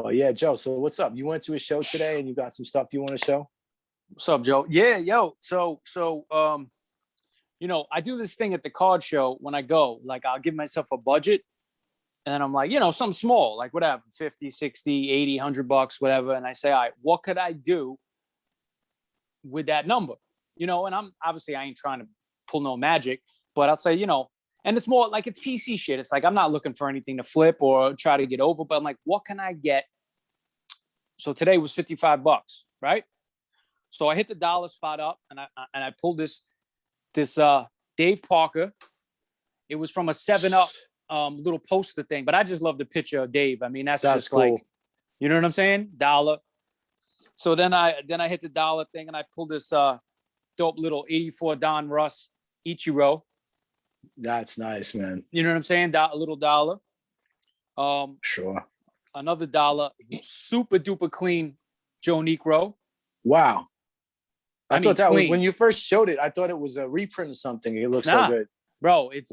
But yeah, Joe, so what's up? You went to a show today and you got some stuff you want to show? What's up, Joe? Yeah, yo. I do this thing at the card show when I go. Like, I'll give myself a budget, and then I'm like, something small, like whatever, 50, 60, 80, $100, whatever. And I say, all right, what could I do with that number? And I'm obviously, I ain't trying to pull no magic, but I'll say, and it's more like it's PC shit. It's like, I'm not looking for anything to flip or try to get over, but I'm like, what can I get? So today was $55, right? So I hit the dollar spot up, and I pulled this Dave Parker. It was from a 7-Up little poster thing, but I just love the picture of Dave. I mean, that's just cool. Like, you know what I'm saying? Dollar. So then I hit the dollar thing, and I pulled this dope little 84 Don Russ Ichiro. That's nice, man. You know what I'm saying? A little dollar. Sure. Another dollar. Super duper clean Joe Negro. Wow. I thought that clean. was when you first showed it. I thought it was a reprint of something. It looks so good, bro. It's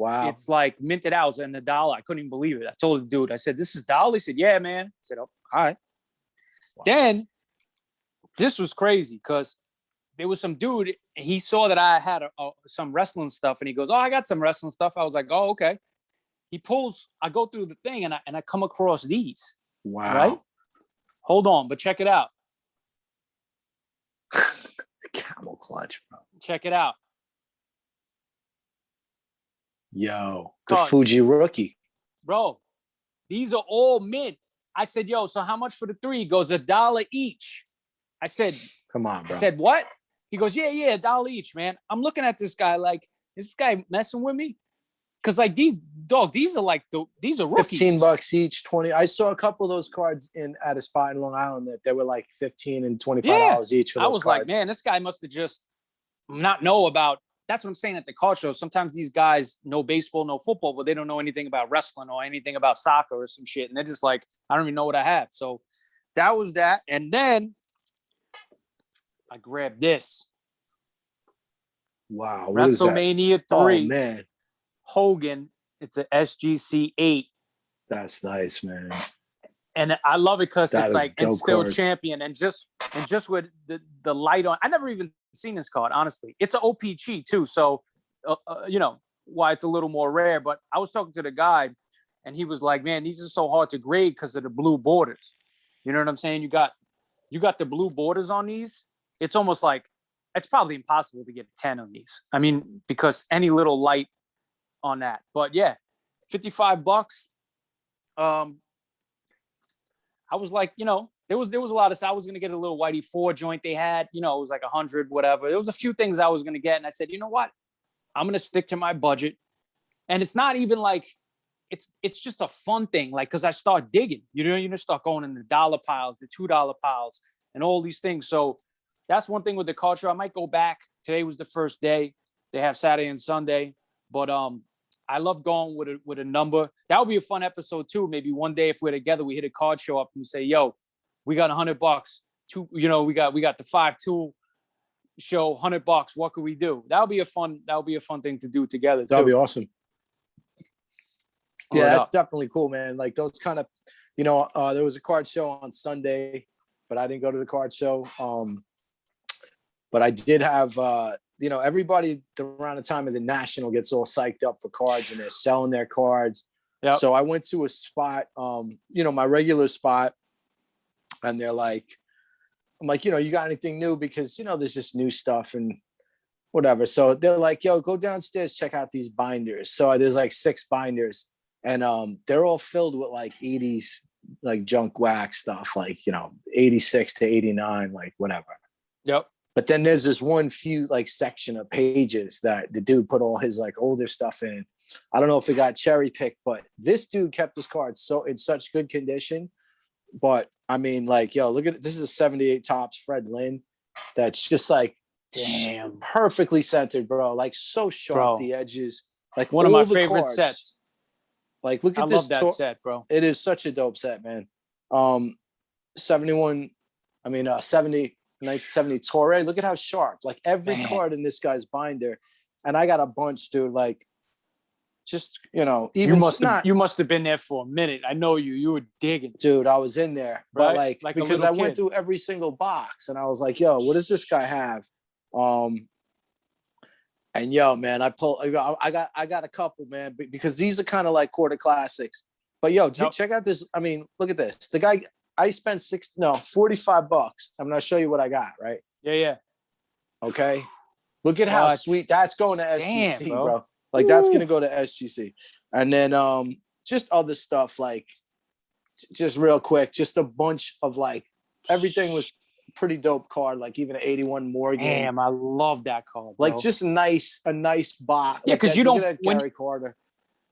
like minted out and the dollar. I couldn't even believe it. I told the dude, I said, "This is dollar." He said, "Yeah, man." I said, "Oh, all right." Wow. Then this was crazy because there was some dude. He saw that I had some wrestling stuff, and he goes, "Oh, I got some wrestling stuff." I was like, "Oh, okay." He pulls. I go through the thing, and I come across these. Wow. Right. Hold on, but check it out. Camel clutch, bro. Check it out. Yo, the Fuji rookie. Bro, these are all mint. I said, yo, so how much for the 3? He goes, $1 each. I said, come on, bro. I said, what? He goes, yeah, $1 each, man. I'm looking at this guy like, is this guy messing with me? Because like these are these are rookies. $15 each, 20. I saw a couple of those cards at a spot in Long Island that they were like $15 and $25 each for those I was cards. like, man, this guy must have just not know about. That's what I'm saying at the card show. Sometimes these guys know baseball, know football, but they don't know anything about wrestling or anything about soccer or some shit. And they're just like, I don't even know what I have. So that was that. And then I grabbed this. Wow. WrestleMania 3. Oh, man. Hogan. It's a SGC 8. That's nice, man. And I love it because it's like, and still card. champion. And just with the light on. I never even seen this card, honestly. It's an OPG too. So, why it's a little more rare. But I was talking to the guy and he was like, man, these are so hard to grade because of the blue borders. You know what I'm saying? You got the blue borders on these. It's almost like, it's probably impossible to get 10 on these. I mean, because any little light on that. But yeah, $55. I was like, there was a lot of stuff. I was going to get a little Whitey 4 joint they had, it was like 100, whatever. There was a few things I was going to get. And I said, you know what? I'm going to stick to my budget. And it's not even like, it's just a fun thing. Like, cause I start digging, you just start going in the dollar piles, the $2 piles and all these things. So that's one thing with the culture. I might go back. Today was the first day. They have Saturday and Sunday, but, I love going with a number. That would be a fun episode too. Maybe one day if we're together, we hit a card show up and say, yo, we got $100. We got the 5-2 show, $100. What could we do? That would be a fun thing to do together. That'd be awesome. Yeah, that's definitely cool, man. Like those kind of, there was a card show on Sunday, but I didn't go to the card show. But I did have, everybody around the time of the National gets all psyched up for cards and they're selling their cards. Yep. So I went to a spot, my regular spot, and they're like, I'm like, you got anything new? Because, there's just new stuff and whatever. So they're like, yo, go downstairs, check out these binders. So there's like 6 binders and they're all filled with like 80s, like junk wax stuff, like, 86 to 89, like whatever. Yep. But then there's this one few like section of pages that the dude put all his like older stuff in. I don't know if it got cherry picked, but this dude kept his cards so in such good condition. But I mean, like, yo, look at it. This is a 78 Topps Fred Lynn. That's just like, damn, perfectly centered, bro. Like so sharp, the edges. Like one of my favorite sets. Like, look at this. I love that set, bro. It is such a dope set, man. 1970 Torre. Look at how sharp. Like every card in this guy's binder. And I got a bunch, dude. Like just, even not, you must have been there for a minute. I know you. You were digging, dude, I was in there, but right? like A because little I went kid. through every single box and I was like, yo, what does this guy have? And yo, man, I got a couple, man, because these are kind of like quarter classics. But yo, Yep. check out this. I mean, look at this. The guy, I spent $45. I'm gonna show you what I got, right? Yeah. Okay. Look at how What? sweet that's going to SGC, Damn, bro. bro. Like that's gonna go to SGC. And then just other stuff, like just real quick, just a bunch of like everything was pretty dope card, like even an 81 Morgan. Damn, I love that card, bro. Like just a nice box. Yeah, like because that, you look don't at that Gary Carter,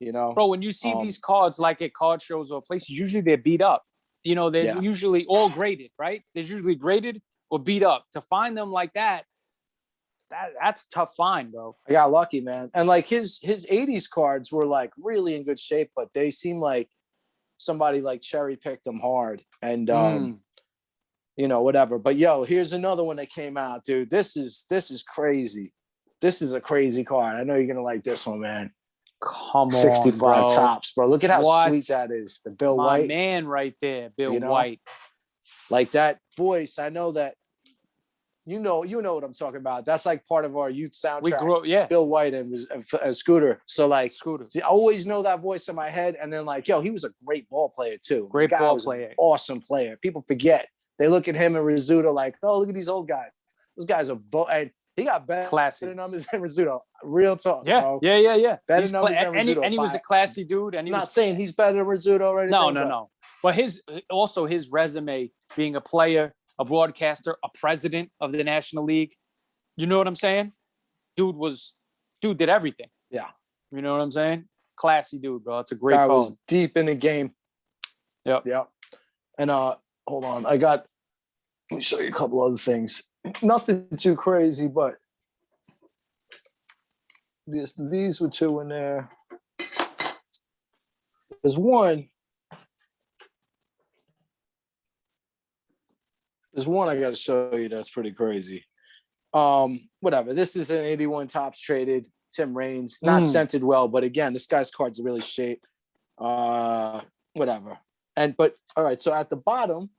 bro. When you see these cards like at card shows or places, usually they're beat up. They're usually all graded, right? They're usually graded or beat up. To find them like that's tough find, bro. I got lucky, man. And like his 80s cards were like really in good shape, but they seem like somebody like cherry picked them hard. And whatever. But yo, here's another one that came out, dude. This is crazy. This is a crazy card. I know you're gonna like this one, man. Come on, 65 bro. tops, bro. Look at how What? sweet that is. The Bill My White man right there, Bill White. Like that voice. I know that you know what I'm talking about. That's like part of our youth soundtrack. We grew up, yeah. Bill White and Scooter. So like Scooter. See, I always know that voice in my head. And then like, yo, he was a great ball player too. Great ball player. Awesome player. People forget. They look at him and Rizzuto like, oh, look at these old guys. Those guys are and he got better numbers than Rizzuto. Real talk. Yeah, bro. yeah. Better numbers than Rizzuto. And he was a classy dude. And I'm not saying he's better than Rizzuto or anything. No. But his resume, being a player, a broadcaster, a president of the National League. You know what I'm saying? Dude did everything. Yeah. You know what I'm saying? Classy dude, bro. It's a great guy call. was deep in the game. Yep. And hold on. Let me show you a couple other things. Nothing too crazy, but these were two in there. There's one I got to show you that's pretty crazy. Whatever. This is an 81 tops traded. Tim Raines, not scented well, but again, this guy's cards are really shaped. Whatever. But all right. So at the bottom,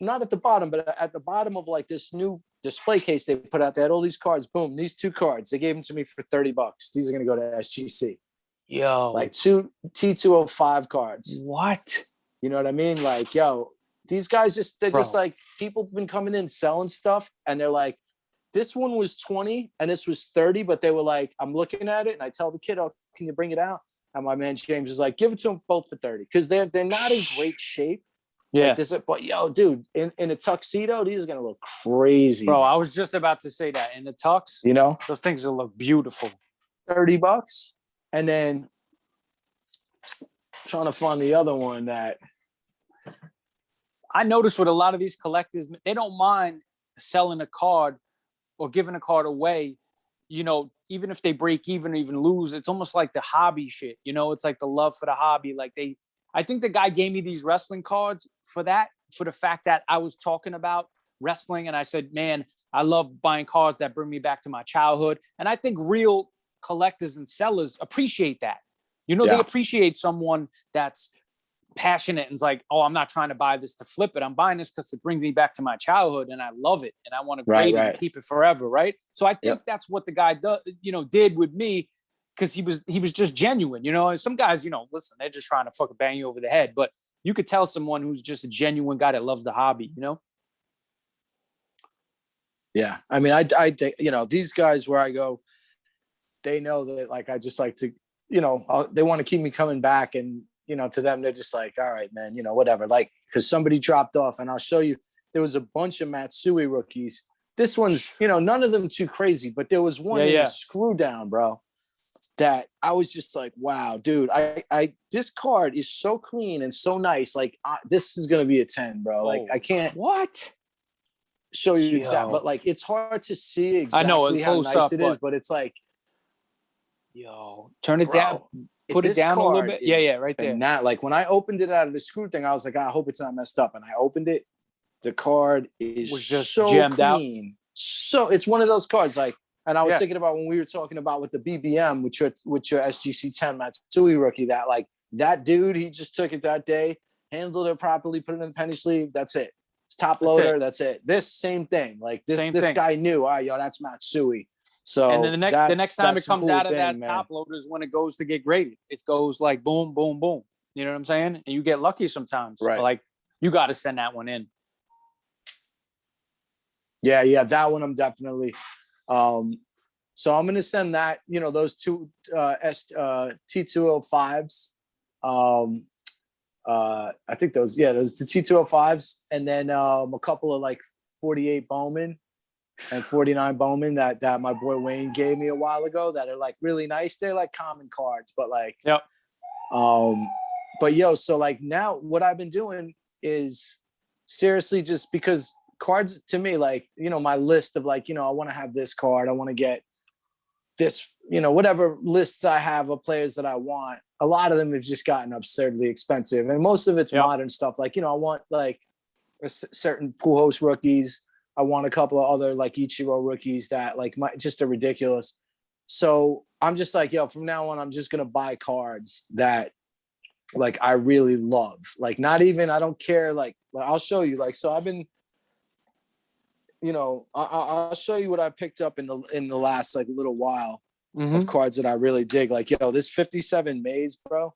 not at the bottom, but at the bottom of like this new display case they put out, they had all these cards. Boom, these two cards. They gave them to me for $30. These are gonna go to SGC. Yo, like two T205 cards. What? You know what I mean? Like, yo, these guys just like, people been coming in selling stuff and they're like, this one was 20 and this was 30, but they were like, I'm looking at it and I tell the kid, oh, can you bring it out? And my man James is like, give it to them both for 30 because they're not in great shape. Yeah. Like this, but yo, dude, in a tuxedo, these are gonna look crazy. Bro, I was just about to say that. In the tux, those things will look beautiful. $30. And then trying to find the other one that I noticed with a lot of these collectors, they don't mind selling a card or giving a card away, even if they break even or even lose. It's almost like the hobby shit, it's like the love for the hobby. Like I think the guy gave me these wrestling cards for the fact that I was talking about wrestling. And I said, man, I love buying cards that bring me back to my childhood. And I think real collectors and sellers appreciate that. They appreciate someone that's passionate and is like, oh, I'm not trying to buy this to flip it. I'm buying this because it brings me back to my childhood and I love it. And I want to grade it and keep it forever. Right. So I think that's what the guy did with me. Because he was just genuine, And some guys, listen, they're just trying to fucking bang you over the head. But you could tell someone who's just a genuine guy that loves the hobby, Yeah, I mean, I think these guys where I go, they know that like I just like to, they want to keep me coming back, and to them they're just like, all right, man, whatever. Like because somebody dropped off, and I'll show you. There was a bunch of Matsui rookies. This one's, none of them too crazy, but there was one in a screw down, bro. That I was just like, wow, dude, I this card is so clean and so nice. Like this is gonna be a 10, bro. Like I can't show you exactly, but like it's hard to see exactly how nice it is, but it's like, turn it down, put it down a little bit. Yeah, right there. And that, like when I opened it out of the screw thing, I was like, I hope it's not messed up. And I opened it, the card was just so jammed clean. So it's one of those cards like. And I was Yeah. thinking about when we were talking about with the BBM, with your SGC 10 Matsui rookie, that like that dude, he just took it that day, handled it properly, put it in the penny sleeve. That's it. It's top That's loader. it. That's it. This same thing. Like this Same this thing. guy knew. All right, yo, that's Matsui. So And then the next time it that's a comes cool out of that thing, man. top loader is when it goes to get graded. It goes like boom, boom, boom. You know what I'm saying? And you get lucky sometimes. Right. Like you got to send that one in. Yeah, that one I'm definitely. So I'm gonna send that, those two T205s. I think those the T205s, and then a couple of like 48 Bowman and 49 Bowman that my boy Wayne gave me a while ago that are like really nice. They're like common cards, but like Yep. But yo, so like now what I've been doing is seriously just because cards to me, like, my list of like, I want to have this card, I want to get this, whatever lists I have of players that I want. A lot of them have just gotten absurdly expensive, and most of it's modern stuff. Like, I want like certain Pujols rookies. I want a couple of other like Ichiro rookies that like just are ridiculous. So I'm just like, yo, from now on, I'm just gonna buy cards that like I really love. Like, not even, I don't care. Like I'll show you. Like, so I've been, I'll show you what I picked up in the last like little while of cards that I really dig. Like, yo, this 57 Mays, bro,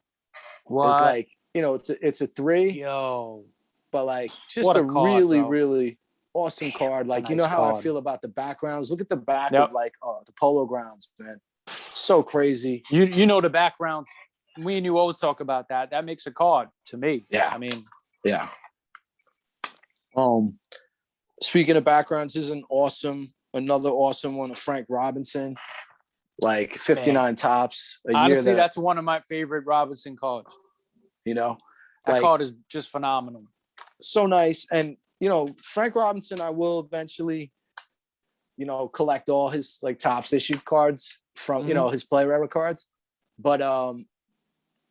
What? is like, it's a 3. Yo. But like just What a a card, really, bro. really awesome card. Like, a nice how I card. feel about the backgrounds. Look at the back Yep. of like the Polo Grounds, man. So crazy. You know the backgrounds. Me and you always talk about that. That makes a card to me. Yeah. I mean, yeah. Speaking of backgrounds, is another awesome one of Frank Robinson, like 59 tops a honestly, year. that's one of my favorite Robinson cards. That like, card is just phenomenal. So nice. And, Frank Robinson, I will eventually, collect all his like tops issued cards from, his play rubber cards. But,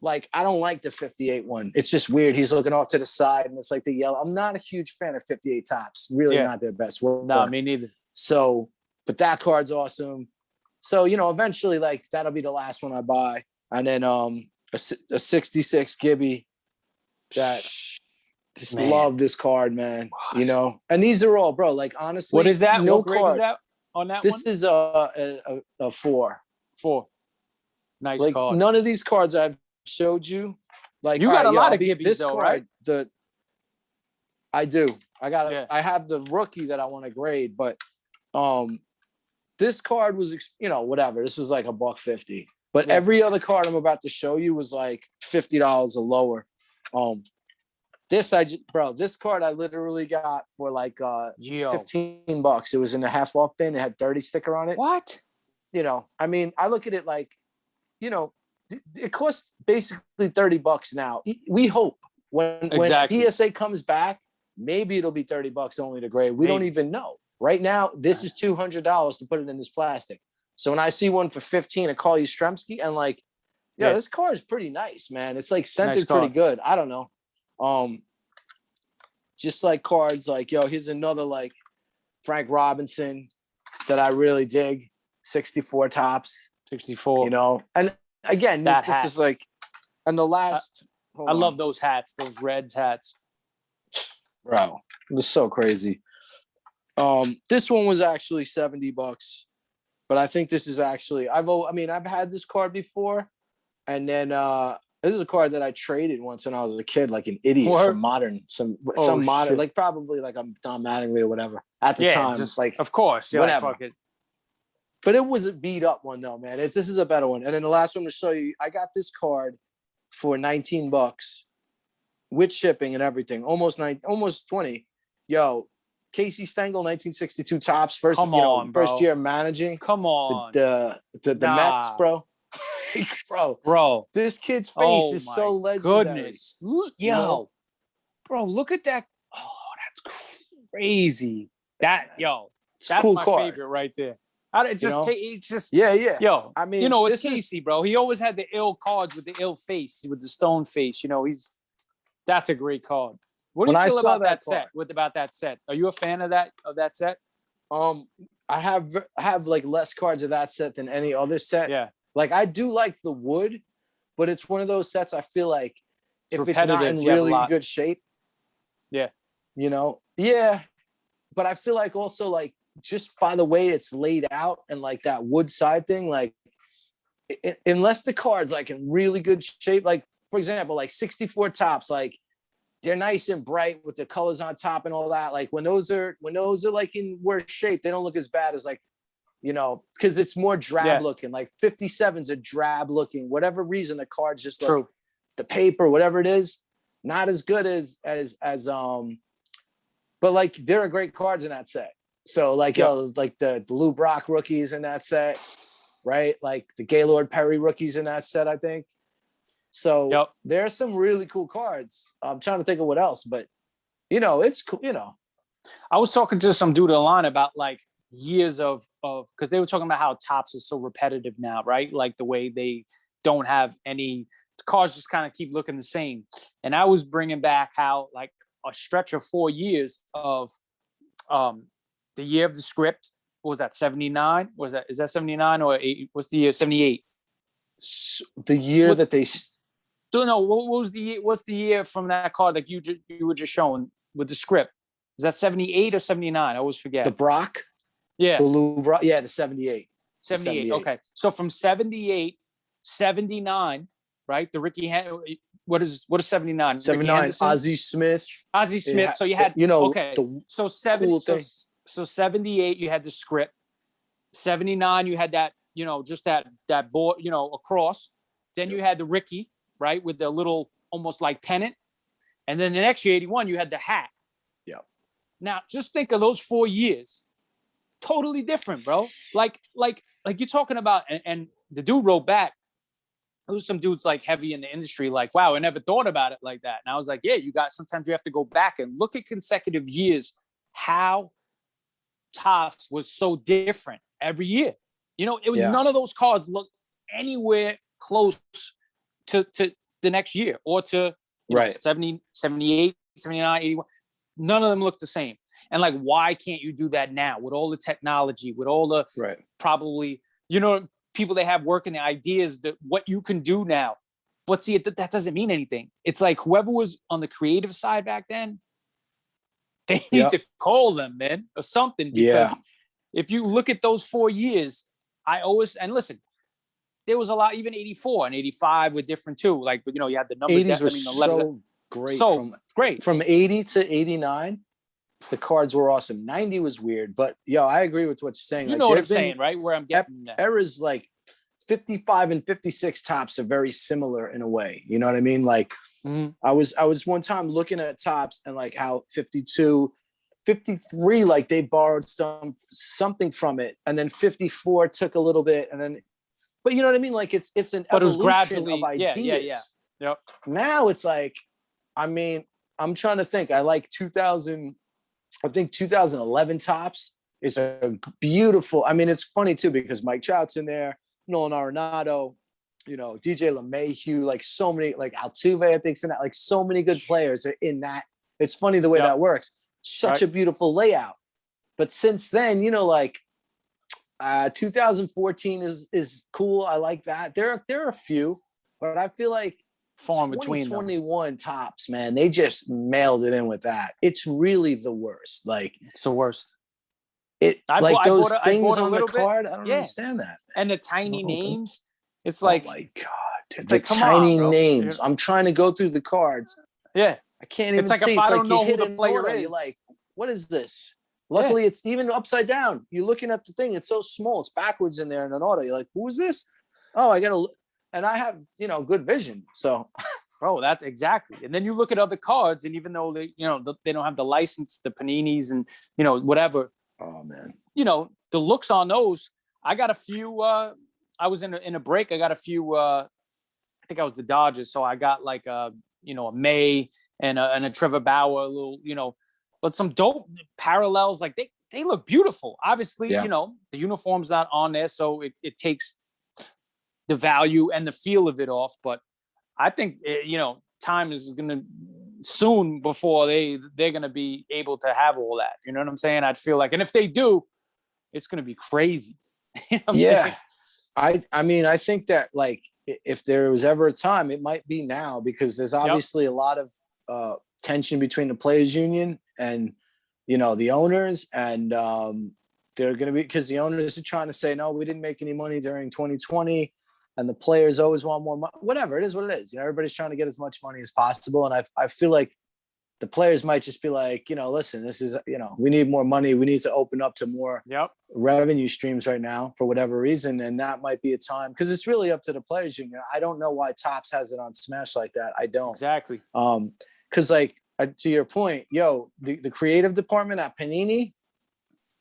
like, I don't like the 58 one. It's just weird. He's looking off to the side and it's like the yellow. I'm not a huge fan of 58 tops. Really not their best work. No, me neither. So, but that card's awesome. So, eventually like that'll be the last one I buy. And then a 66 Gibby that just love this card, man. And these are all, bro, like honestly. What is that? No what grade card. is that on that this one? This is a 4. 4. Nice like, card. None of these cards I've showed you. Like, you got a lot of Gibbies Gibbies though, card, right? I do. I have the rookie that I want to grade, but this card was, whatever. This was like $150. But every other card I'm about to show you was like $50 or lower. This card I literally got for like $15. It was in a half off bin. It had 30 sticker on it. What? I mean, I look at it like, it costs basically $30 now. We hope when PSA comes back, maybe it'll be $30 only to grade. We don't even know. Right now, this is $200 to put it in this plastic. So when I see one for $15, I call you Stremski, and like, this car is pretty nice, man. It's like centered pretty good. I don't know. Just like cards, like, here's another like Frank Robinson that I really dig. 64 tops. 64. And again, this is like, and the last. I love those hats, those Reds hats. Bro, it was so crazy. This one was actually $70, but I think this is actually, I've had this card before, and then this is a card that I traded once when I was a kid, like an idiot for modern, some modern, shit. Like probably like I'm Don Mattingly or whatever at the time. Just, like, of course, whatever. Like, fuck it. But it was a beat up one though, man. This is a better one. And then the last one to show you, I got this card for $19 with shipping and everything, almost 20. Yo, Casey Stengel, 1962 tops, first year managing. Come on, the Mets, bro. bro, this kid's face is so legendary. Goodness, bro, look at that. Oh, that's crazy. That's cool my card. favorite right there. It's just Yo, I mean, it's Casey, bro. He always had the ill cards with the ill face, with the stone face. That's a great card. What do you feel about that set? About that set? Are you a fan of that set? I have like less cards of that set than any other set. Yeah, Like I do like the wood, but it's one of those sets I feel like it's if it's not repetitive. in You have a really lot. good shape, Yeah, yeah. But I feel like also like just by the way it's laid out and like that wood side thing, like unless the card's like in really good shape, like for example, like 64 tops, like they're nice and bright with the colors on top and all that. Like when those are like in worse shape, they don't look as bad as like, because it's more drab yeah, looking. Like 57's a drab looking, whatever reason the cards just look, true. the paper, whatever it is, not as good but like there are great cards in that set. So like Yep. like the Lou Brock rookies in that set, right? Like the Gaylord Perry rookies in that set, I think. So Yep. there's some really cool cards. I'm trying to think of what else, but it's cool. I was talking to some dude online about like years of because they were talking about how tops is so repetitive now, right? Like the way they don't have any, the cars just kind of keep looking the same. And I was bringing back how like a stretch of 4 years of the year of the script. What was that, 79? Is that 79 or 8? What's the year? 78? The year What, that they don't know. What's the year from that card like you were just showing with the script? Is that 78 or 79? I always forget. the Brock, Yeah. the Lou Brock, yeah, the 78. 78. Okay. So from 78, 79, right? The Ricky, what is 79? Ricky 79, Henderson? Ozzie Smith. Ozzie Smith. So you had, okay. the So 70, cool so, thing. so 78, you had the script. 79, you had that, just that board, across. Then you had the Ricky, right? With the little, almost like pennant. And then the next year, 81, you had the hat. Yeah. Now just think of those 4 years. Totally different, bro. Like you're talking about, and the dude wrote back. It was some dudes like heavy in the industry, like, wow, I never thought about it like that. And I was like, yeah, sometimes you have to go back and look at consecutive years, how Topps was so different every year. It was none of those cards look anywhere close to the next year or to Right. 70, 78, 79, 81. None of them look the same. And like, why can't you do that now with all the technology, with all the Right. probably, people they have working, the ideas that what you can do now. But see, that doesn't mean anything. It's like whoever was on the creative side back then, they need to call them, man, or something. Because if you look at those 4 years, and listen, there was a lot, even 84 and 85 were different too. Like, you had the numbers. 80s were so great. Great. From 80 to 89, the cards were awesome. 90 was weird, but I agree with what you're saying. You know what I'm saying, right? Where I'm getting eras like 55 and 56 tops are very similar in a way. You know what I mean? Like I was one time looking at tops and like how 52, 53, like they borrowed something from it, and then 54 took a little bit, and then, but you know what I mean? Like it's an but it was evolution gradually of ideas. Yeah. Yep. Now it's like, I mean, I'm trying to think. I like 2011 tops is a beautiful. I mean, it's funny too because Mike Trout's in there, Nolan Arenado, DJ LeMahieu, like so many, like Altuve, I think's in that. Like so many good players are in that. It's funny the way that works. Such a beautiful layout. But since then, 2014 is cool. I like that. There are a few, but I feel like far in between. 2021 tops, man, they just mailed it in with that. It's really the worst. Like it's the worst. Those things on the card. I don't understand that. And the tiny names. It's like, oh my god, dude, it's the like tiny names. I'm trying to go through the cards. Yeah, I can't even. It's like see. if I don't know you who the player is, you're like, what is this? Luckily, it's even upside down. You're looking at the thing; it's so small. It's backwards in there in an auto. You're like, who is this? Oh, I gotta. And I have good vision, so. Bro, that's exactly. And then you look at other cards, and even though they they don't have the license, the Paninis, and whatever. Oh man. The looks on those. I got a few. I was in a break. I got a few. I think I was the Dodgers, so I got like a May and a Trevor Bauer, a little but some dope parallels. Like they look beautiful. Obviously, the uniform's not on there, so it takes the value and the feel of it off. But I think time is gonna soon before they're gonna be able to have all that. You know what I'm saying? I'd feel like, and if they do, it's going to be crazy. You know what I'm Yeah. saying? I mean, I think that like if there was ever a time, it might be now because there's obviously a lot of tension between the players union and the owners, and they're going to be, because the owners are trying to say no, we didn't make any money during 2020, and the players always want more money. Whatever, it is what it is. Everybody's trying to get as much money as possible, and I feel like the players might just be like, listen, this is, we need more money. We need to open up to more revenue streams right now for whatever reason. And that might be a time, because it's really up to the players union. I don't know why Topps has it on Smash like that. I don't. Exactly. Because like, to your point, the creative department at Panini,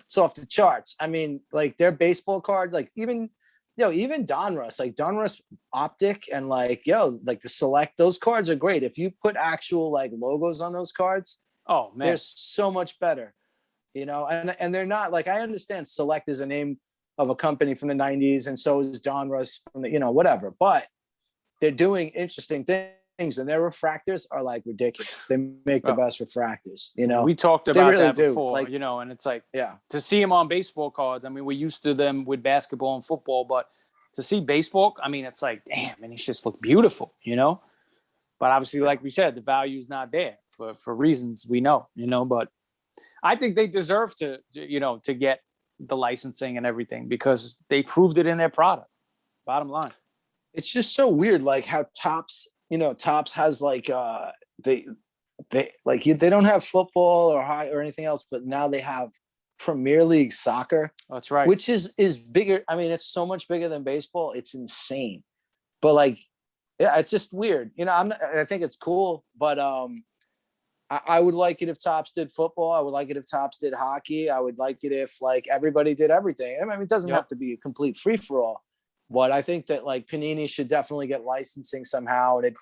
it's off the charts. I mean, like their baseball card, like even Donruss, like Donruss Optic, and like the Select, those cards are great. If you put actual like logos on those cards, oh man, they're so much better, and they're not like, I understand Select is a name of a company from the 90s, and so is Donruss from the, whatever, but they're doing interesting things, and their refractors are like ridiculous. They make the best refractors, we talked about really that before, like, and it's like, to see them on baseball cards. I mean, we're used to them with basketball and football, but to see baseball, I mean, it's like, damn, and these just look beautiful, but obviously, like we said, the value is not there for reasons we know, but I think they deserve to get the licensing and everything because they proved it in their product. Bottom line. It's just so weird, like how Topps has like they don't have football or high or anything else, but now they have Premier League soccer. That's right. Which is bigger. I mean, it's so much bigger than baseball. It's insane. But like, yeah, it's just weird. I think it's cool, but I would like it if Topps did football. I would like it if Topps did hockey. I would like it if like everybody did everything. I mean, it doesn't have to be a complete free for all. But I think that like Panini should definitely get licensing somehow, and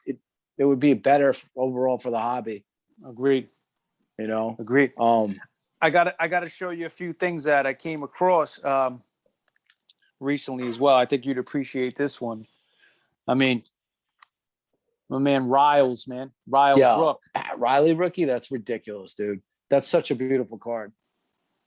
it would be better overall for the hobby. Agreed. Agreed. I gotta show you a few things that I came across recently as well. I think you'd appreciate this one. I mean, my man Riles, Rook. Riley rookie, that's ridiculous, dude. That's such a beautiful card.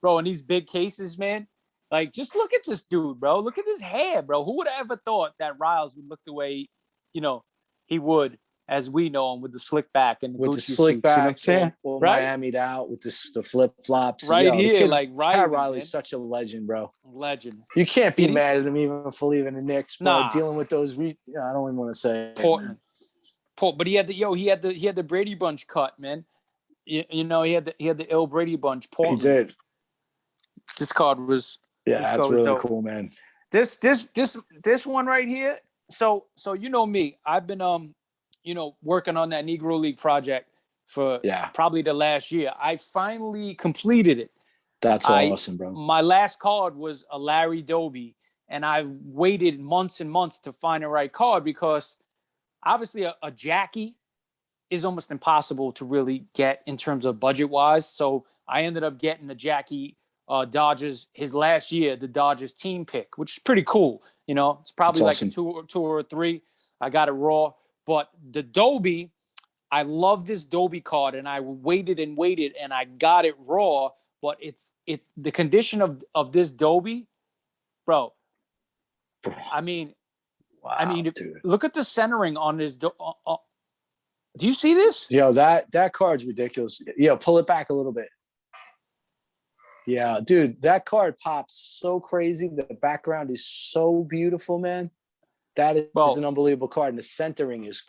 Bro, in these big cases, man. Like, just look at this dude, bro. Look at his hair, bro. Who would have ever thought that Riles would look the way, he would, as we know him, with the slick back and with Gucci the slick suits, back, you know what I'm saying? all Right? Miami'd out with the flip flops. Right here, like Pat Riley's Riley's such a legend, bro. Legend. You can't be mad at him even for leaving the Knicks, bro. Nah. Dealing with those, I don't even want to say Portland. But he had the Brady Bunch cut, man. He had the ill Brady Bunch. Portland. He did. This card was. Yeah, that's really cool, man. This one right here. So me, I've been working on that Negro League project for probably the last year. I finally completed it. That's awesome, bro. My last card was a Larry Doby, and I've waited months and months to find the right card because obviously a Jackie is almost impossible to really get in terms of budget wise. So I ended up getting the Jackie Dodgers his last year, the Dodgers team pick, which is pretty cool. It's probably like a two or three. I got it raw, but the Doby, I love this Doby card, and I waited and waited, and I got it raw. But the condition of this Doby, bro. I mean, dude. Look at the centering on this. Do you see this? That card's ridiculous. Pull it back a little bit. Yeah, dude, that card pops so crazy. The background is so beautiful, man. That is an unbelievable card, and the centering is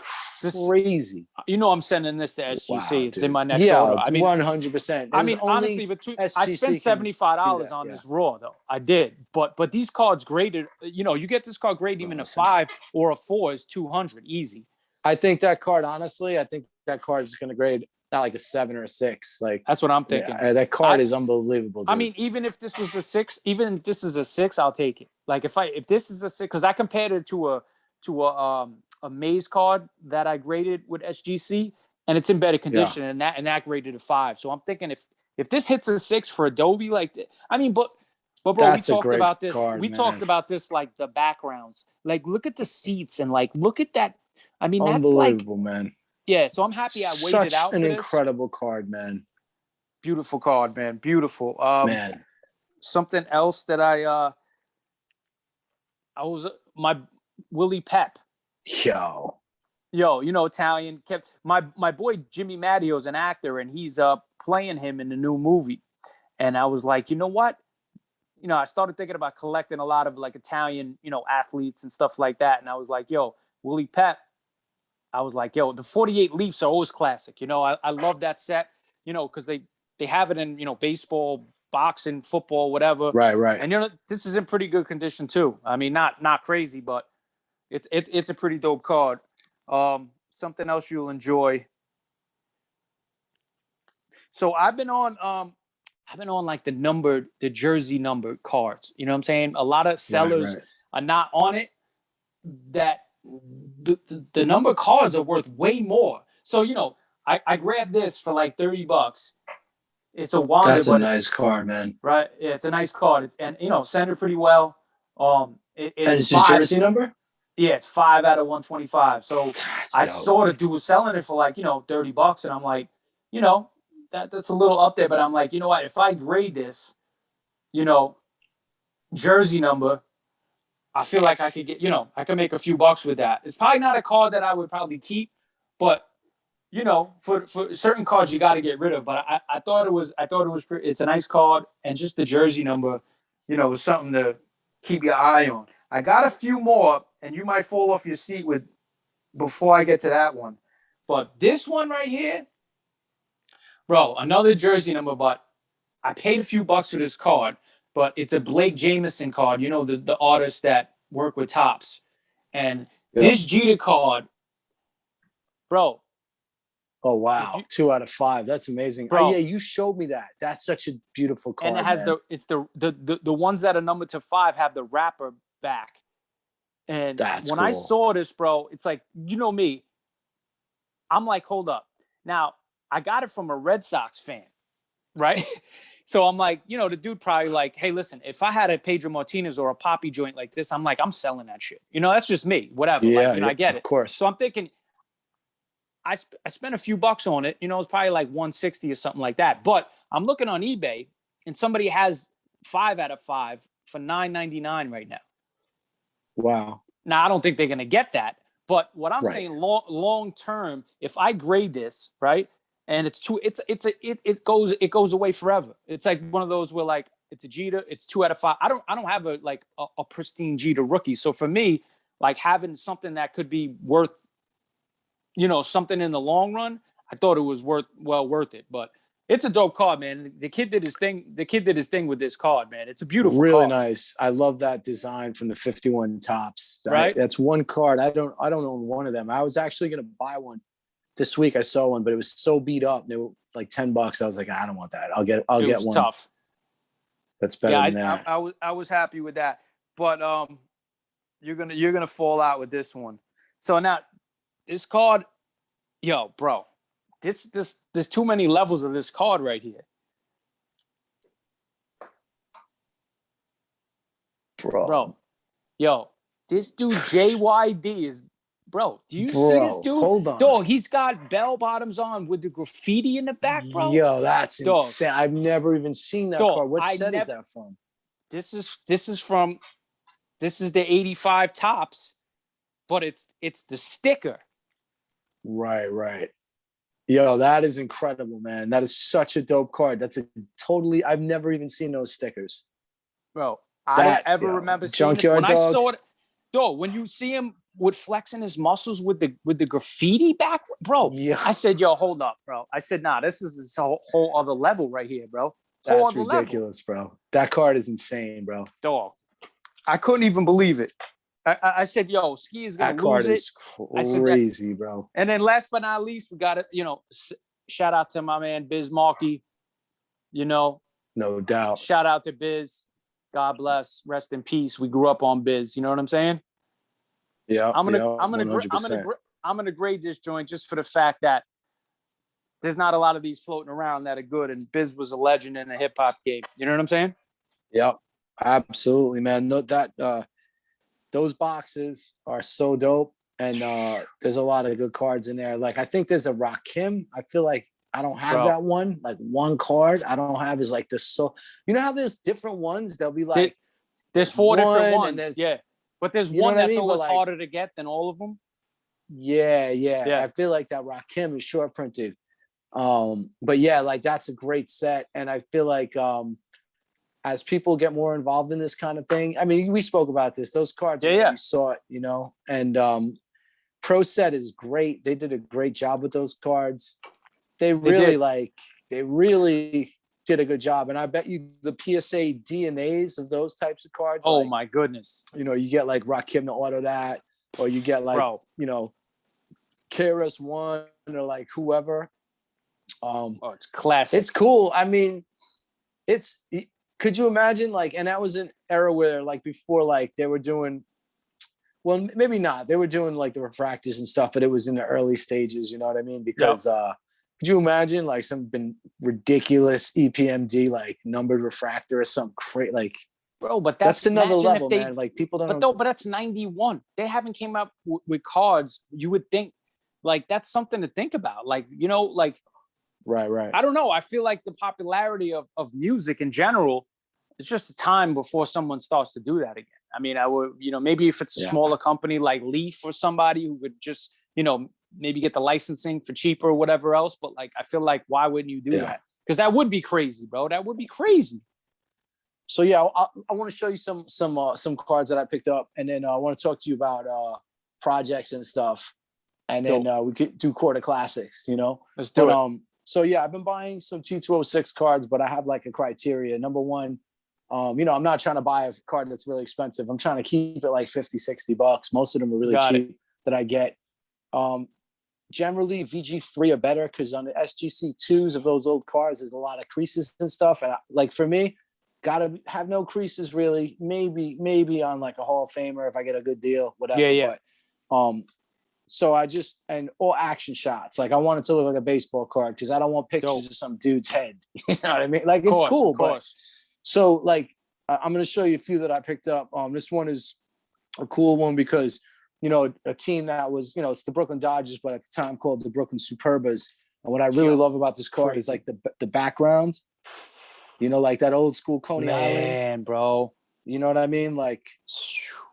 crazy. I'm sending this to SGC. Wow, it's in my next order. I mean, 100%. I mean, honestly, I spent $75 on this raw, though. I did, but these cards graded. You get this card graded even a 5 or a 4 is 200 easy. I think that card is going to grade not like a 7 or a 6. Like that's what I'm thinking. That card is unbelievable. Dude. I mean, even if this was a 6, even if this is a 6, I'll take it. Like if this is a 6, because I compared it to a Maze card that I graded with SGC, and it's in better condition, and that graded a 5. So I'm thinking if this hits a 6 for Adobe, like I mean, but bro, that's we talked about this. Card, we talked about this, like the backgrounds. Like look at the seats and like look at that. I mean, that's like unbelievable, man. Yeah, so I'm happy I waited out for this. Such an incredible card, man. Beautiful card, man. Beautiful. Man. something else that I was my Willie Pep. Yo. Yo, Italian kept my boy Jimmy Mattio's an actor, and he's playing him in the new movie. And I was like, you know what? I started thinking about collecting a lot of like Italian, athletes and stuff like that. And I was like, yo, Willie Pep. I was like, yo, the 48 Leafs are always classic. I love that set, because they have it in, baseball, boxing, football, whatever. Right. And this is in pretty good condition too. I mean, not crazy, but it's a pretty dope card. Something else you'll enjoy. So I've been on like the jersey numbered cards. You know what I'm saying? A lot of sellers are not on it. That the number cards are worth way more. So I grabbed this for like $30. It's a Wanda. That's a nice card, man. Right? Yeah, it's a nice card. And centered pretty well. And it's a jersey number? Yeah, it's 5 out of 125. So I saw the dude selling it for like, $30, and I'm like, that's a little up there, but I'm like, you know what? If I grade this, jersey number, I feel like I could get, I could make a few bucks with that. It's probably not a card that I would probably keep, but for certain cards you got to get rid of. But I thought it was it's a nice card, and just the jersey number, was something to keep your eye on. I got a few more, and you might fall off your seat before I get to that one. But this one right here, bro, another jersey number, but I paid a few bucks for this card, but it's a Blake Jameson card, the artists that work with Topps. And this Jeter card, bro. Oh, wow. 2 out of 5. That's amazing. Bro, yeah, you showed me that. That's such a beautiful card. And it has the ones that are numbered to 5 have the wrapper back. And that's when cool. I saw this, bro, it's like, me. I'm like, hold up. Now, I got it from a Red Sox fan, right? So I'm like, the dude probably like, hey, listen, if I had a Pedro Martinez or a Poppy joint like this, I'm like, I'm selling that shit. That's just me. Whatever. Yeah, I get it. Of course. So I'm thinking, I spent a few bucks on it. It's probably like 160 or something like that. But I'm looking on eBay, and somebody has 5 out of 5 for $9.99 right now. Wow. Now, I don't think they're going to get that. But what I'm saying, long term, if I grade this, right, and it goes away forever. It's like one of those where like it's a Jeter, it's 2 out of 5. I don't have a pristine Jeter rookie. So for me, like having something that could be worth, something in the long run, I thought it was worth it. But it's a dope card, man. The kid did his thing. The kid did his thing with this card, man. It's a beautiful really card. Nice. I love that design from the 51 Topps. Right. That's one card. I don't own one of them. I was actually going to buy one this week. I saw one, but it was so beat up. And they were like $10. I was like, I don't want that. I'll get one. Tough. That's better than that. I was happy with that. But you're gonna fall out with this one. So now this card, yo, bro. There's too many levels of this card right here. Bro. Yo, this dude JYD is, bro, do you see this dude? Hold on. Dog, he's got bell bottoms on with the graffiti in the back, bro. Yo, that's insane. I've never even seen that card. What set is that from? This is the 85 Topps, but it's the sticker. Right. Yo, that is incredible, man. That is such a dope card. I've never even seen those stickers. Bro, I don't ever remember seeing this. When I saw it, dog, when you see him with flexing his muscles with the graffiti back, bro, yeah. I said, yo, hold up, bro. I said, nah, this is this whole other level right here, bro. That's ridiculous, bro. That card is insane, bro. Dog, I couldn't even believe it. I said, yo, Ski is going to lose it. That card is crazy, bro. And then last but not least, we got it, shout out to my man, Biz Markie, No doubt. Shout out to Biz. God bless. Rest in peace. We grew up on Biz. You know what I'm saying? Yeah. I'm gonna grade this joint just for the fact that there's not a lot of these floating around that are good, and Biz was a legend in the hip hop game. You know what I'm saying? Yep. Absolutely, man. No, those boxes are so dope, and there's a lot of good cards in there. Like I think there's a Rakim. I feel like I don't have Bro. that one. Like one card I don't have is like this. So you know how there's different ones? They'll be like There's 4 different one, and ones. then Yeah. But there's you know one what I that's mean? But always like, harder to get than all of them. yeah. Yeah. I feel like that Rakim is short printed. But yeah, like that's a great set. And I feel like as people get more involved in this kind of thing, I mean, we spoke about this. Those cards Yeah, are gonna yeah. be sought, you know, and Pro Set is great. They did a great job with those cards. They really they really did a good job. And I bet you the PSA DNAs of those types of cards. Oh like, my goodness. you know, you get like Rakim to auto that, or you get like, Bro. you know, KRS-One or like whoever. Oh, it's classic. It's cool. I mean, could you imagine like, and that was an era where like before, like they were doing, well, maybe not. They were doing like the refractors and stuff, but it was in the early stages. You know what I mean? Because could you imagine like some ridiculous EPMD like numbered refractor or something crazy? Like, Bro, but that's another imagine level, if they, man. Like people don't. but that's 91. They haven't came up with cards. You would think like that's something to think about. Like, you know, like Right. I don't know. I feel like the popularity of music in general is just a time before someone starts to do that again. I mean, I would, you know, maybe if it's a smaller company like Leaf or somebody who would just, you know, maybe get the licensing for cheaper or whatever else. But like, I feel like, why wouldn't you do that? Because that would be crazy, bro. That would be crazy. So yeah, I want to show you some cards that I picked up, and then I want to talk to you about projects and stuff, and then we could do quarter classics. You know, let's do it. So yeah, I've been buying some T206 cards, but I have like a criteria. Number one, you know, I'm not trying to buy a card that's really expensive. I'm trying to keep it like $50-$60. Most of them are really cheap that I get. Generally VG3 are better because on the SGC2s of those old cards, there's a lot of creases and stuff. And like for me, gotta have no creases really. Maybe on like a Hall of Famer if I get a good deal, whatever. Yeah. But so and all action shots. Like I want it to look like a baseball card because I don't want pictures of some dude's head. You know what I mean? Like it's cool, but so like I'm gonna show you a few that I picked up. This one is a cool one because you know a team that was, you know, it's the Brooklyn Dodgers, but at the time called the Brooklyn Superbas. And what I really love about this card is like the background. You know, like that old school Coney Island, bro. You know what I mean? Like,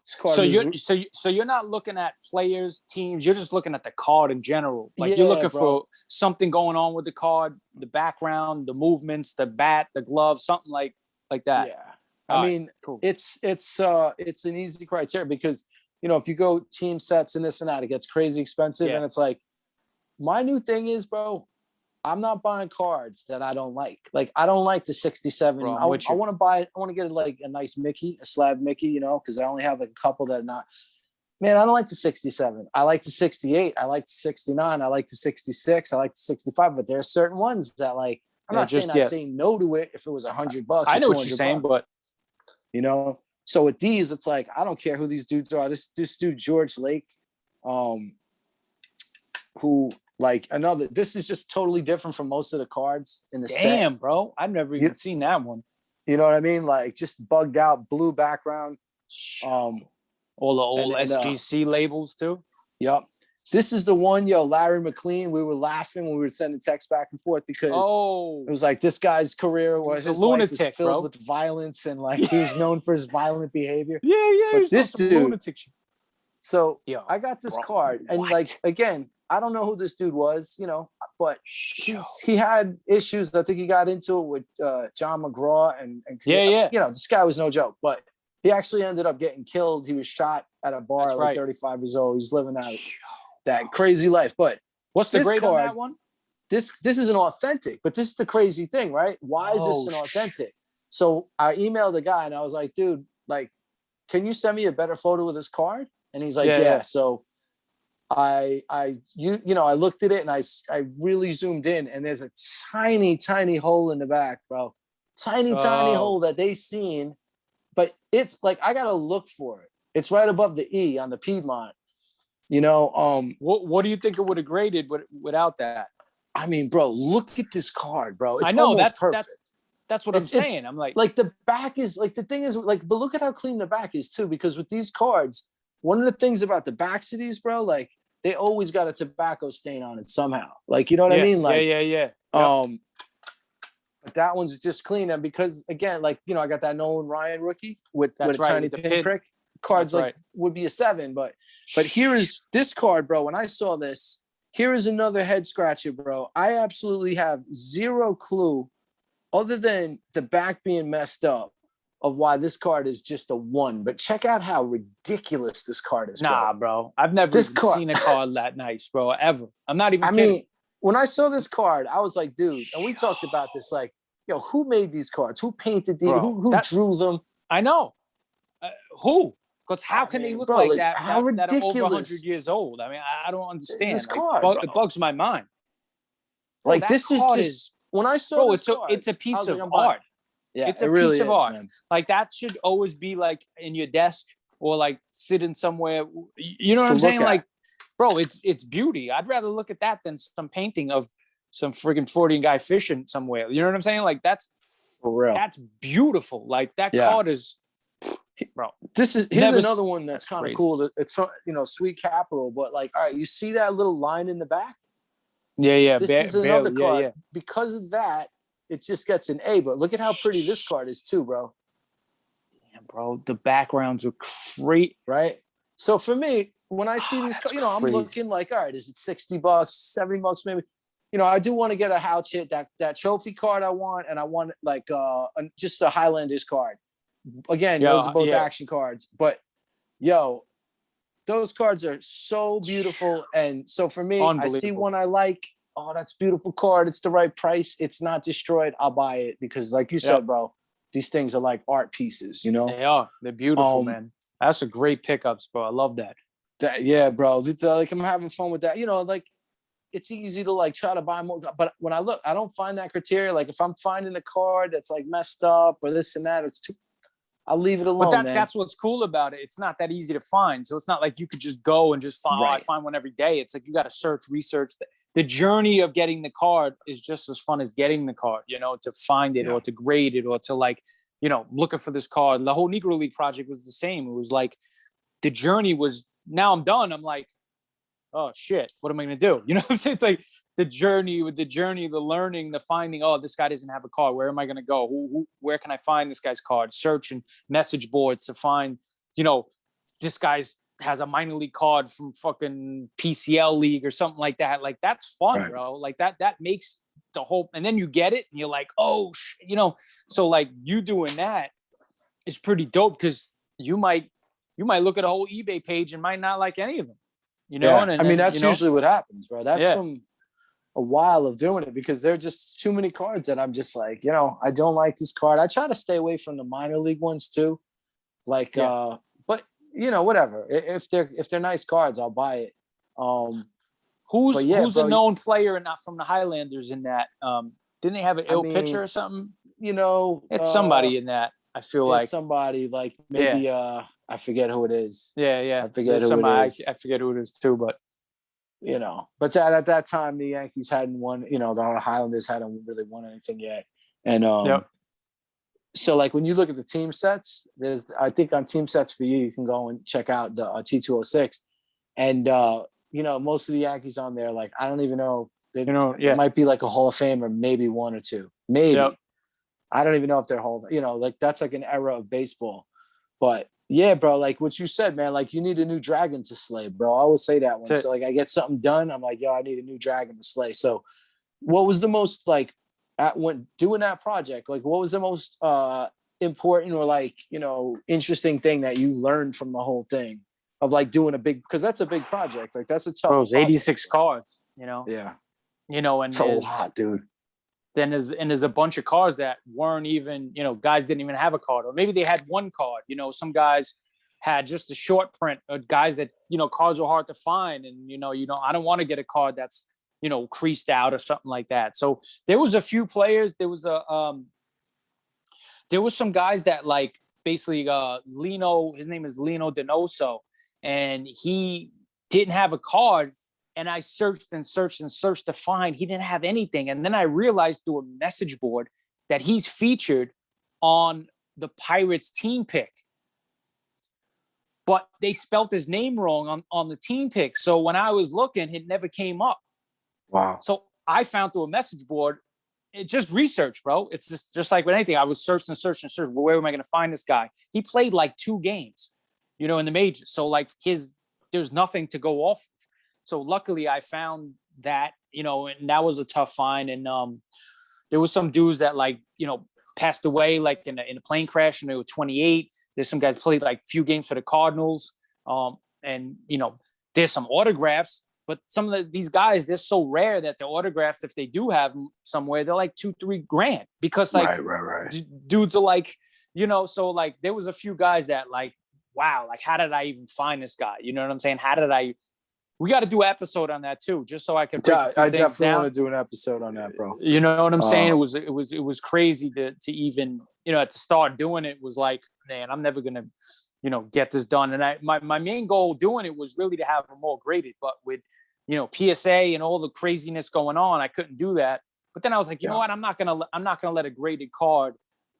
so you're not looking at players, teams. You're just looking at the card in general. Like you're looking for something going on with the card, the background, the movements, the bat, the glove, something like that. Yeah, I mean, cool. It's an easy criteria because you know if you go team sets and this and that, it gets crazy expensive, and it's like my new thing is, bro. I'm not buying cards that I don't like. Like I don't like the 67. Bro, I want to get like a nice Mickey, a slab Mickey, you know, because I only have like a couple that are not. Man, I don't like the 67. I like the 68. I like the 69. I like the 66. I like the 65. But there are certain ones that like I'm not saying no to it if it was $100. I know what you're saying, but you know. So with these, it's like I don't care who these dudes are. This dude George Lake, who. Like this is just totally different from most of the cards in the set. Damn, bro. I've never even seen that one. You know what I mean? Like just bugged out blue background. All the old SGC labels too. Yep. This is the one, Larry McLean. We were laughing when we were sending texts back and forth because it was like this guy's career was his lunatic, life was filled with violence and like he was known for his violent behavior. Yeah. But this dude, lunatic. So I got this card and like again. I don't know who this dude was, you know, but he had issues. I think he got into it with John McGraw and you know, this guy was no joke, but he actually ended up getting killed. He was shot at a bar at like 35 years old. He's living out that crazy life. But what's the grade on that one? This is an authentic, but this is the crazy thing, right? Why is this an authentic? So I emailed the guy and I was like, dude, like, can you send me a better photo of this card? And he's like, yeah. So I looked at it and I really zoomed in and there's a tiny hole in the back, bro. Tiny hole that they seen, but it's like I gotta look for it. It's right above the E on the Piedmont. You know, what do you think it would have graded without that? I mean, bro, look at this card, bro. It's I know that's perfect. That's what I'm saying. I'm like the back is like the thing is like, but look at how clean the back is too, because with these cards, one of the things about the backs of these, bro, like they always got a tobacco stain on it somehow. Like, you know what I mean? Like, yeah. Um, but that one's just clean. And because again, like, I got that Nolan Ryan rookie with That's a right, tiny with the pin pin. prick. Cards That's like would be a 7, but here is this card, bro. When I saw this, here is another head scratcher, bro. I absolutely have zero clue, other than the back being messed up, of why this card is just a 1. But check out how ridiculous this card is, bro. Nah, bro. I've never This even card- seen a card that nice, bro, ever. I'm not even I kidding. mean, when I saw this card, I was like, dude, and we talked about this, like, yo, who made these cards? Who painted these? Bro, Who drew them? I know. Who? Because how I can they mean, look bro, like like, that how that are over 100 ridiculous years old? I mean, I don't understand. this Like, card, bro. it bugs my mind. Bro, Like, that this is card just when I saw bro, this card, it's a I piece was like, of I'm buying art. it. Yeah, It's it a really piece of is, art. man. Like, that should always be like in your desk or like sitting somewhere. You know what To I'm saying? look at. Like, bro, it's beauty. I'd rather look at that than some painting of some friggin' Floridian guy fishing somewhere. You know what I'm saying? Like, that's For real. that's beautiful. Like, that Yeah. card is, bro. Here's Never- another one that's that's kind of crazy. cool. It's Sweet Capital, but like, all right, you see that little line in the back? Yeah. This is another barely. card. Yeah. Because of that, it just gets an A. But look at how pretty this card is too, bro. Damn, bro, the backgrounds are great. Right? So for me, when I see these, That's I'm crazy. looking like, all right, is it $60, $70 maybe? I do want to get a Houch hit, that trophy card I want, and I want like just a Highlanders card. Again, Yeah, those are both yeah. action cards, but yo, those cards are so beautiful. And so for me, I see Unbelievable. one I like. Oh, that's a beautiful card. It's the right price. It's not destroyed. I'll buy it because, like you said, Yep. bro, these things are like art pieces. They are. They're beautiful, Um, man. That's a great pickups, bro. I love that. Yeah, bro. Like I'm having fun with that. Like it's easy to like try to buy more, but when I look, I don't find that criteria. Like if I'm finding a card that's like messed up or this and that, it's too. I'll leave it alone, But man. that's what's cool about it. It's not that easy to find. So it's not like you could just go and just find, I Right. find one every day. It's like you got to search, research. The journey of getting the card is just as fun as getting the card, to find it Yeah. or to grade it or to like, looking for this card. The whole Negro League project was the same. It was like the journey was, now I'm done. I'm like, oh shit, what am I going to do? You know what I'm saying? It's like the journey, the learning, the finding, oh, this guy doesn't have a card. Where am I going to go? Where can I find this guy's card? Search and message boards to find, this guy's has a minor league card from fucking PCL league or something like that. Like, that's fun, Right. bro. Like that makes the whole, and then you get it and you're like, oh, so like you doing that is pretty dope because you might look at a whole eBay page and might not like any of them, Yeah. And I mean, that's you know? usually what happens, bro. That's Yeah. from a while of doing it because there are just too many cards that I'm just like, I don't like this card. I try to stay away from the minor league ones too. Like, Yeah. but whatever. If they're nice cards, I'll buy it. Who's but yeah, a bro, known player and not from the Highlanders in that? Didn't they have an I ill mean, pitcher or something? It's It's somebody in that. I feel there's like somebody like maybe I forget who it is. yeah. I forget There's who it somebody, is. I forget who it is too, but But that at that time the Yankees hadn't won, the Highlanders hadn't really won anything yet. And Yep. so like when you look at the team sets, I think on team sets for you can go and check out the T206. And most of the Yankees on there, like I don't even know. It yeah. might be like a Hall of Fame or maybe one or two. Maybe. Yep. I don't even know if they're Hall, like that's like an era of baseball. But yeah, bro, like what you said, man, like you need a new dragon to slay, bro. I always say that one. That's it. So like I get something done, I'm like, yo, I need a new dragon to slay. So what was the most like when doing that project, like what was the most important or like, interesting thing that you learned from the whole thing of like doing because that's a big project. Like that's a tough Bro, it's project. 86 cards, Yeah. and It's a lot, dude. then there's a bunch of cards that weren't even, guys didn't even have a card, or maybe they had one card. Some guys had just a short print, or guys that, cards are hard to find. And, I don't want to get a card that's, creased out or something like that. So there was a few players. There was some guys that like basically Lino, his name is Lino Donoso, and he didn't have a card. And I searched and searched and searched to find, he didn't have anything. And then I realized through a message board that he's featured on the Pirates team pick. But they spelt his name wrong on the team pick. So when I was looking, it never came up. Wow. So I found through a message board, it just research, bro. It's just like with anything. I was searching. Where am I going to find this guy? He played like 2 games, in the majors. So like there's nothing to go off. So luckily I found that, and that was a tough find. And there was some dudes that like, passed away like in a plane crash, and they were 28. There's some guys played like few games for the Cardinals. And there's some autographs. But some of these guys, they're so rare that the autographs, if they do have them somewhere, they're like $2-3 grand, because like dudes are like, so like there was a few guys that like, wow, like how did I even find this guy? You know what I'm saying? We got to do an episode on that too, just so I can break I definitely want to do an episode on that, bro. You know what I'm saying? It was crazy to even, to start doing it was like, man, I'm never gonna, get this done. And my main goal doing it was really to have them all graded, but with PSA and all the craziness going on, I couldn't do that. But then I was like, you know what? I'm not gonna let a graded card,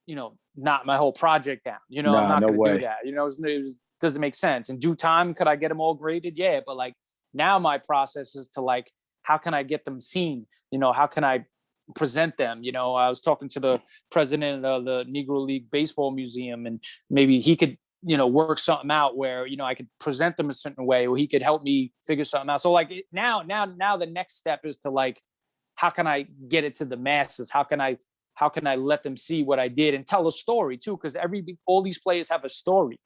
knock my whole project down. I'm not gonna do that. It doesn't make sense. In due time, could I get them all graded? Yeah, but like now my process is to like, how can I get them seen? How can I present them? I was talking to the president of the Negro League Baseball Museum, and maybe he could work something out where, I could present them a certain way, or he could help me figure something out. So like now the next step is to like, how can I get it to the masses? How can I let them see what I did and tell a story too? Because all these players have a story.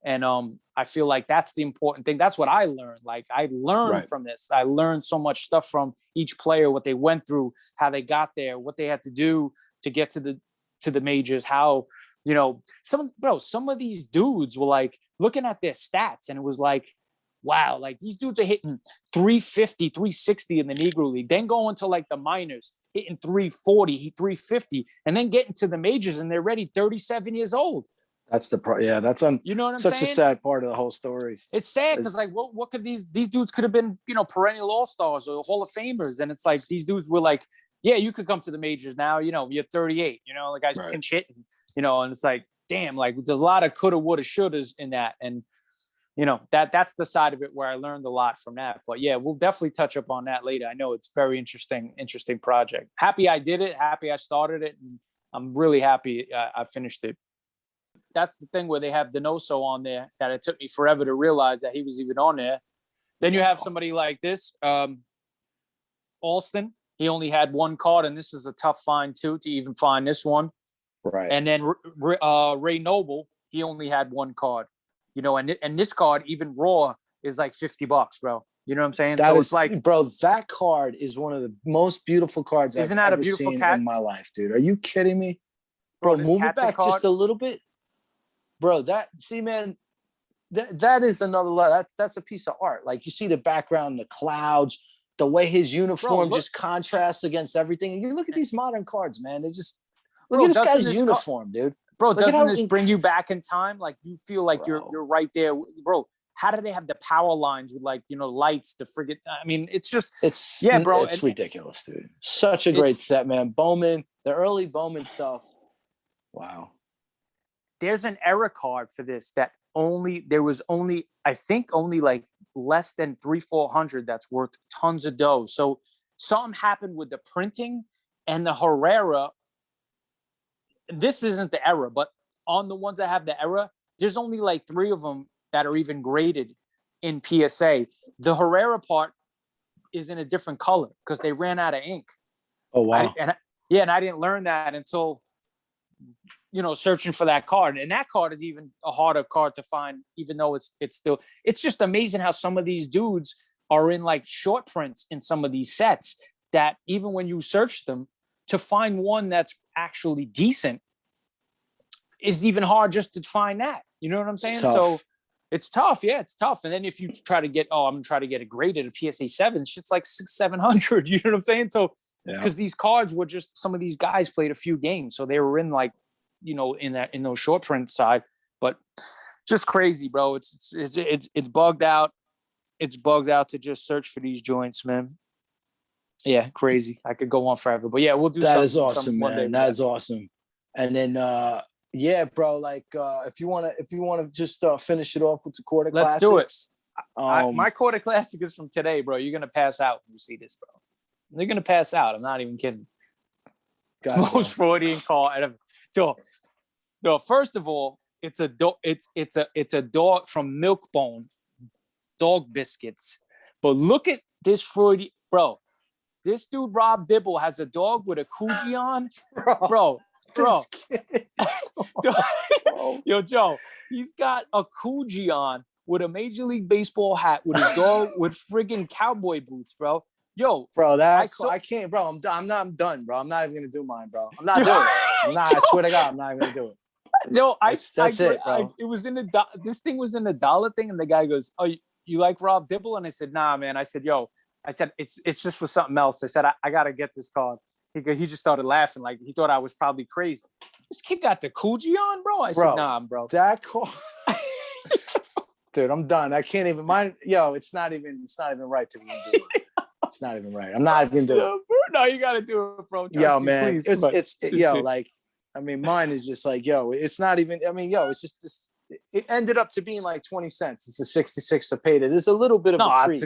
And I feel like that's the important thing. That's what I learned. Like I learned from this. I learned so much stuff from each player, what they went through, how they got there, what they had to do to get to the majors, how, some of these dudes were like looking at their stats, and it was like, wow, like these dudes are hitting 350, 360 in the Negro League, then going to like the minors, hitting 340, 350, and then getting to the majors, and they're already 37 years old. That's the that's you know what I'm such saying? a sad part of the whole story. It's sad because like what could these dudes could have been, perennial all-stars or Hall of Famers, and it's like these dudes were like, yeah, you could come to the majors now, you're 38, the guy's pinch hitting, and it's like, damn, like there's a lot of coulda, woulda, shouldas in that. And that's the side of it where I learned a lot from that. But yeah, we'll definitely touch up on that later. I know it's very interesting project. Happy I did it, happy I started it, and I'm really happy I finished it. That's the thing where they have Donoso on there that it took me forever to realize that he was even on there. Then you have somebody like this, Alston. He only had 1 card, and this is a tough find too, to even find this one. Right. And then Ray Noble, he only had 1 card, and this card, even raw, is like $50, bro. You know what I'm saying? It's like, bro, that card is one of the most beautiful cards I've ever seen in my life, dude. Are you kidding me? Bro, move it back just a little bit. Bro, man, that is another level. That's a piece of art. Like you see the background, the clouds, the way his uniform just contrasts against everything. And you look at these modern cards, man. They just look at this guy's uniform, dude. Bro, doesn't this bring you back in time? Like you feel like you're right there, bro. How do they have the power lines with like lights? The friggin', I mean, it's bro. It's ridiculous, dude. Such a great set, man. Bowman, the early Bowman stuff. Wow. There's an error card for this that I think only like less than 300-400 that's worth tons of dough. So something happened with the printing and the Herrera. This isn't the error, but on the ones that have the error, there's only like 3 of them that are even graded in PSA. The Herrera part is in a different color because they ran out of ink. Oh, wow. And I didn't learn that until searching for that card. And that card is even a harder card to find, even though it's just amazing how some of these dudes are in like short prints in some of these sets that even when you search them, to find one that's actually decent is even hard just to find that. You know what I'm saying? So it's tough. Yeah, it's tough. And then if you try to get, I'm going to try to get it graded a PSA 7, shit's like 600-700. You know what I'm saying? So, because these cards were just, some of these guys played a few games. So they were in like, in those short print side, but just crazy, bro. It's bugged out. It's bugged out to just search for these joints, man. Yeah, crazy. I could go on forever, but yeah, we'll do that. Is awesome, man. That is awesome. And then, yeah, bro. Like, if you wanna just finish it off with the quarter classics. Let's do it. My quarter classic is from today, bro. You're gonna pass out when you see this, bro. They're gonna pass out. I'm not even kidding. It's the Gotcha. most Freudian call ever. So, first of all, it's a dog. It's a dog from Milkbone, dog biscuits. But look at this Freudian, bro. This dude Rob Dibble has a dog with a Coogee on, bro. Yo, Joe, he's got a Coogee on with a Major League Baseball hat with his dog with friggin' cowboy boots, bro. Yo, Bro, saw- I can't, bro. I'm done, bro. I'm not even gonna do mine, bro. I'm not doing it. I'm not. I swear to God, I'm not even gonna do it. Yo, That's it, bro. it was in the this thing was in the dollar thing, and the guy goes, "Oh, you like Rob Dibble?" And I said, "Nah, man." I said, "Yo," I said, "It's just for something else." I said, "I gotta get this card." He just started laughing like he thought I was probably crazy. This kid got the Coogee on, bro. I Bro, said, "Nah, bro." That call, dude. I'm done. I can't even. Mine, yo. It's not even right to even do it. It's not even right. I'm not even doing it. No, you gotta do it, bro. Yo, Trust me, man. please. Come on. It's Just yo, do it. like, I mean, mine is just like, yo, it's not even, I mean, yo, it's just this, it ended up to being like 20 cents. It's a 66 to pay it. It's a little bit of No, a treat.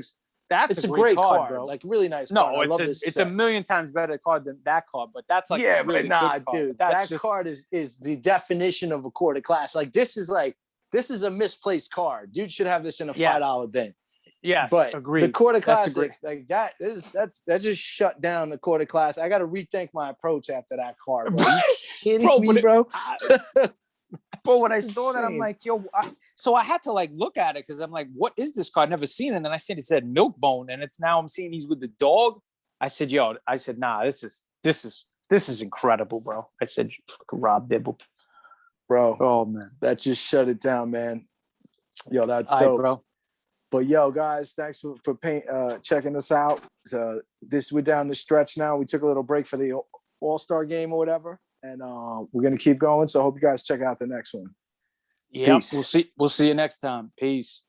that's It's a great card, bro. like really nice card. No, I love it's this a set. million times better card than that card, but that's like Yeah, a really but nah, good card. dude, But that's that just, card is the definition of a quarter class. Like this is a misplaced card. Dude should have this in a Yes. $5 bin. yes, But agreed. the quarter That's classic, like that just shut down the quarter class. I got to rethink my approach after that card. Bro. Are you kidding Bro, me, but bro? But when I saw that, I'm Insane. like, yo, so I had to like look at it because I'm like, what is this card? Never seen it. And then I seen it said Milkbone, and it's now I'm seeing he's with the dog. I said, nah, this is incredible, bro. I said, fucking Rob Dibble. Bro, Oh man. that just shut it down, man. Yo, that's All dope. right, bro. But yo, guys, thanks for checking us out. We're down the stretch now. We took a little break for the All-Star game or whatever, and we're gonna keep going. So I hope you guys check out the next one. Yeah, Peace. we'll see you next time. Peace.